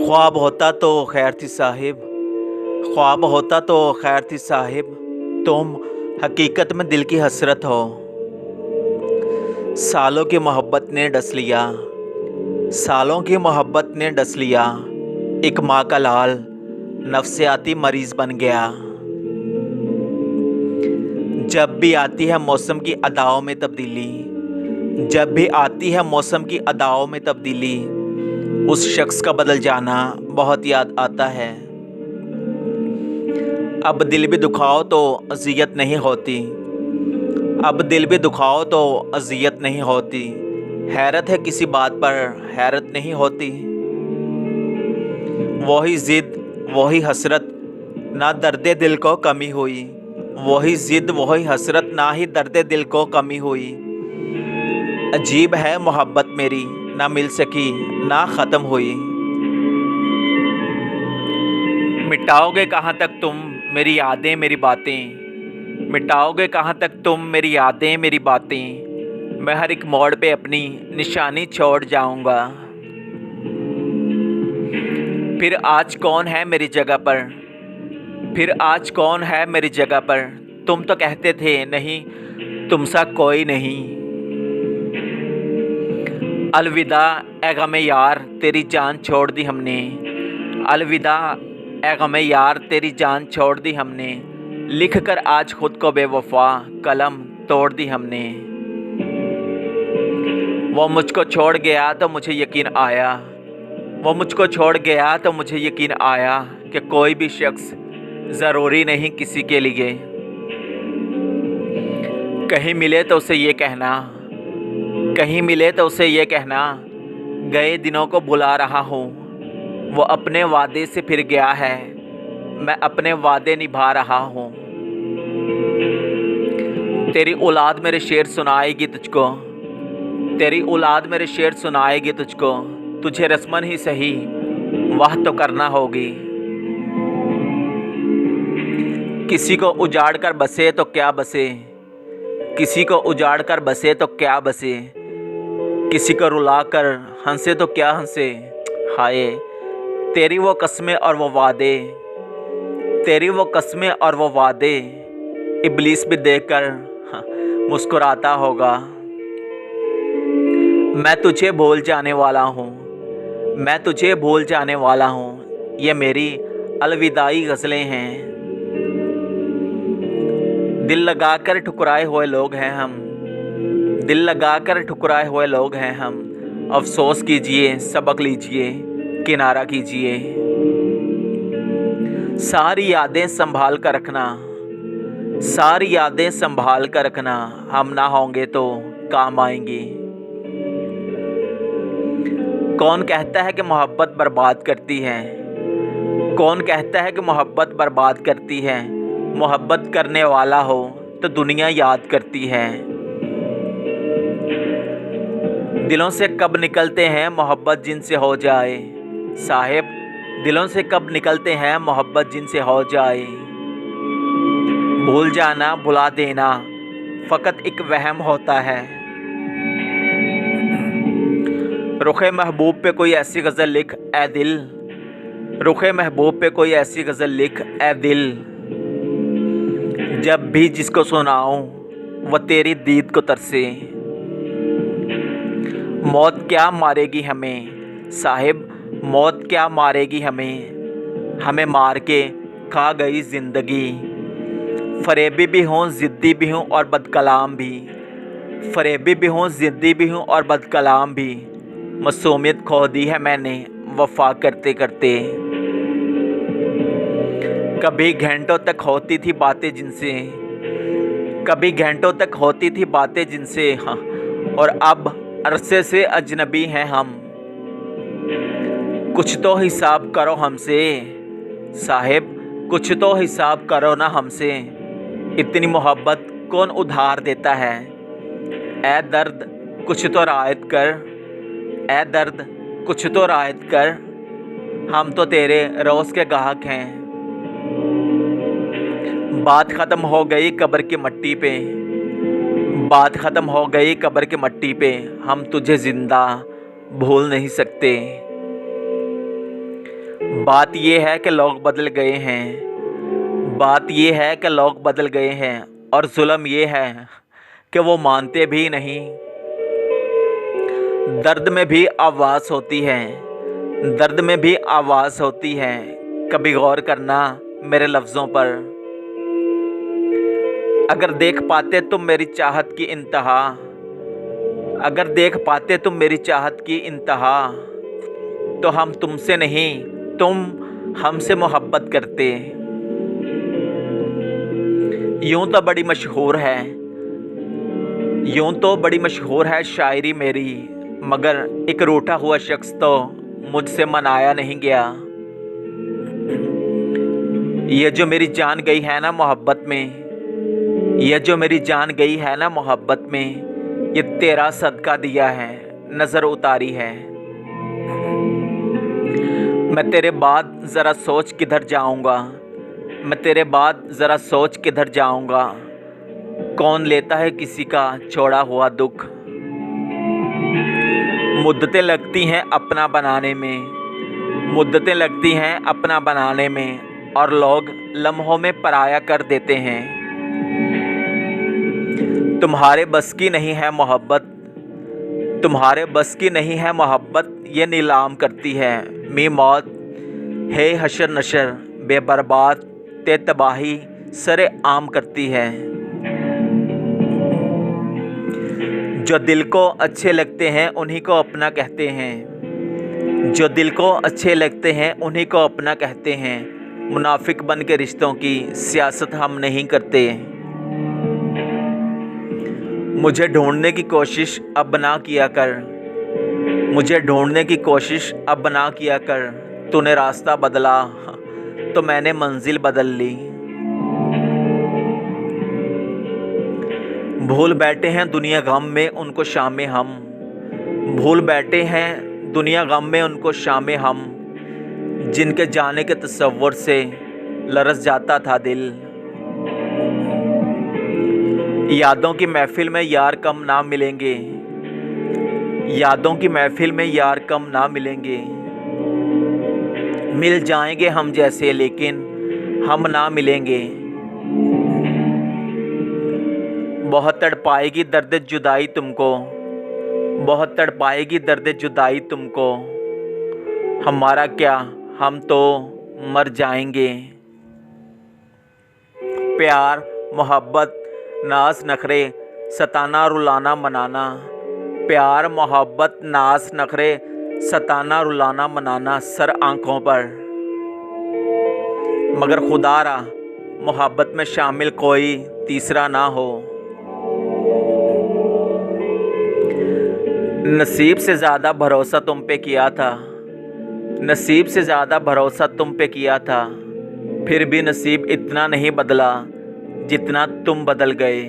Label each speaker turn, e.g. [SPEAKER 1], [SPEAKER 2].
[SPEAKER 1] ख्वाब होता तो खैर थी साहिब, ख्वाब होता तो खैर थी साहिब, तुम हकीकत में दिल की हसरत हो। सालों की मोहब्बत ने डस लिया, सालों की मोहब्बत ने डस लिया। एक माँ का लाल नफ्सियाती मरीज बन गया। जब भी आती है मौसम की अदाओं में तब्दीली, जब भी आती है मौसम की अदाओं में तब्दीली, उस शख्स का बदल जाना बहुत याद आता है। अब दिल भी दुखाओ तो अज़ियत नहीं होती, अब दिल भी दुखाओ तो अज़ियत नहीं होती। हैरत है किसी बात पर हैरत नहीं होती। वही ज़िद वही हसरत, ना दर्द दिल को कमी हुई। वही ज़िद वही हसरत, ना ही दर्द दिल को कमी हुई। अजीब है मोहब्बत मेरी, ना मिल सकी ना ख़त्म हुई। मिटाओगे कहाँ तक तुम मेरी यादें मेरी बातें, मिटाओगे कहाँ तक तुम मेरी यादें मेरी बातें। मैं हर एक मोड़ पे अपनी निशानी छोड़ जाऊंगा। फिर आज कौन है मेरी जगह पर, फिर आज कौन है मेरी जगह पर। तुम तो कहते थे नहीं तुमसा कोई नहीं। अलविदा ए गमे यार तेरी जान छोड़ दी हमने, अलविदा ए गमे यार तेरी जान छोड़ दी हमने। लिख कर आज खुद को बेवफा कलम तोड़ दी हमने। वो मुझको छोड़ गया तो मुझे यकीन आया, वो मुझको छोड़ गया तो मुझे यकीन आया कि कोई भी शख्स ज़रूरी नहीं किसी के लिए। कहीं मिले तो उसे ये कहना, कहीं मिले तो उसे ये कहना, गए दिनों को बुला रहा हूँ। वो अपने वादे से फिर गया है, मैं अपने वादे निभा रहा हूँ। तेरी औलाद मेरे शेर सुनाएगी तुझको, तेरी औलाद मेरे शेर सुनाएगी तुझको। तुझे रस्मन ही सही वाह तो करना होगी। किसी को उजाड़ कर बसे तो क्या बसे, किसी को उजाड़ कर बसे तो क्या बसे। किसी को रुला कर हंसे तो क्या हंसे। हाय तेरी वो कस्में और वो वादे, तेरी वो कस्में और वो वादे। इब्लीस भी देखकर मुस्कुराता होगा। मैं तुझे भूल जाने वाला हूँ, मैं तुझे भूल जाने वाला हूँ। ये मेरी अलविदाई गज़लें हैं। दिल लगाकर ठुकराए हुए लोग हैं हम, दिल लगाकर ठुकराए हुए लोग हैं हम। अफसोस कीजिए सबक लीजिए किनारा कीजिए। सारी यादें संभाल कर रखना, सारी यादें संभाल कर रखना। हम ना होंगे तो काम आएंगी। कौन कहता है कि मोहब्बत बर्बाद करती है, कौन कहता है कि मोहब्बत बर्बाद करती है। मोहब्बत करने वाला हो तो दुनिया याद करती है। दिलों से कब निकलते हैं मोहब्बत जिनसे हो जाए, साहिब दिलों से कब निकलते हैं मोहब्बत जिनसे हो जाए। भूल जाना भुला देना फ़कत एक वहम होता है। रुखे महबूब पे कोई ऐसी गज़ल लिख ए दिल, रुखे महबूब पे कोई ऐसी गज़ल लिख ए दिल। जब भी जिसको सुनाऊं वह तेरी दीद को तरसे। मौत क्या मारेगी हमें साहिब, मौत क्या मारेगी हमें। हमें मार के खा गई ज़िंदगी। फ़रेबी भी हूँ ज़िद्दी भी हूँ और बदकलाम भी, फ़रेबी भी हूँ ज़िद्दी भी हूँ और बदकलाम भी। मासूमियत खो दी है मैंने वफ़ा करते करते। कभी घंटों तक होती थी बातें जिनसे, कभी घंटों तक होती थी बातें जिनसे, हाँ और अब अरसे से अजनबी हैं हम। कुछ तो हिसाब करो हमसे साहिब, कुछ तो हिसाब करो ना हमसे। इतनी मोहब्बत कौन उधार देता है। ए दर्द कुछ तो रायत कर, ए दर्द कुछ तो रायत कर। हम तो तेरे रोज़ के गाहक हैं। बात ख़त्म हो गई कब्र की मट्टी पे, बात ख़त्म हो गई कब्र की मट्टी पे। हम तुझे ज़िंदा भूल नहीं सकते। बात ये है कि लोग बदल गए हैं, बात ये है कि लोग बदल गए हैं, और जुल्म ये है कि वो मानते भी नहीं। दर्द में भी आवाज़ होती है, दर्द में भी आवाज़ होती है। कभी गौर करना मेरे लफ्ज़ों पर। अगर देख पाते तुम मेरी चाहत की इंतहा, अगर देख पाते तुम मेरी चाहत की इंतहा, तो हम तुमसे नहीं, तुम हमसे मोहब्बत करते। यूं तो बड़ी मशहूर है, यूं तो बड़ी मशहूर है शायरी मेरी, मगर एक रूठा हुआ शख्स तो मुझसे मनाया नहीं गया। ये जो मेरी जान गई है ना मोहब्बत में, ये जो मेरी जान गई है ना मोहब्बत में, ये तेरा सदका दिया है, नज़र उतारी है। मैं तेरे बाद ज़रा सोच किधर जाऊंगा, मैं तेरे बाद ज़रा सोच किधर जाऊंगा। कौन लेता है किसी का छोड़ा हुआ दुख। मुद्दतें लगती हैं अपना बनाने में, मुद्दतें लगती हैं अपना बनाने में, और लोग लम्हों में पराया कर देते हैं। तुम्हारे बस की नहीं है मोहब्बत, तुम्हारे बस की नहीं है मोहब्बत, ये नीलाम करती है। मी मौत है हशर नशर बेबर्बाद ते तबाही सरे आम करती है। जो दिल को अच्छे लगते हैं उन्हीं को अपना कहते हैं, जो दिल को अच्छे लगते हैं उन्हीं को अपना कहते हैं। मुनाफिक बन के रिश्तों की सियासत हम नहीं करते। मुझे ढूंढने की कोशिश अब ना किया कर, मुझे ढूंढने की कोशिश अब ना किया कर। तूने रास्ता बदला तो मैंने मंजिल बदल ली। भूल बैठे हैं दुनिया गम में उनको शामें हम, भूल बैठे हैं दुनिया गम में उनको शामें हम, जिनके जाने के तसव्वुर से लरस जाता था दिल। यादों की महफिल में यार कम ना मिलेंगे, यादों की महफिल में यार कम ना मिलेंगे। मिल जाएंगे हम जैसे लेकिन हम ना मिलेंगे। बहुत तड़पाएगी दर्द जुदाई तुमको, बहुत तड़पाएगी दर्द जुदाई तुमको। हमारा क्या, हम तो मर जाएंगे। प्यार मोहब्बत नाज नखरे सताना रुलाना मनाना, प्यार मोहब्बत नाज नखरे सताना रुलाना मनाना सर आंखों पर। मगर खुदारा मोहब्बत में शामिल कोई तीसरा ना हो। नसीब से ज़्यादा भरोसा तुम पे किया था, नसीब से ज़्यादा भरोसा तुम पे किया था, फिर भी नसीब इतना नहीं बदला जितना तुम बदल गए।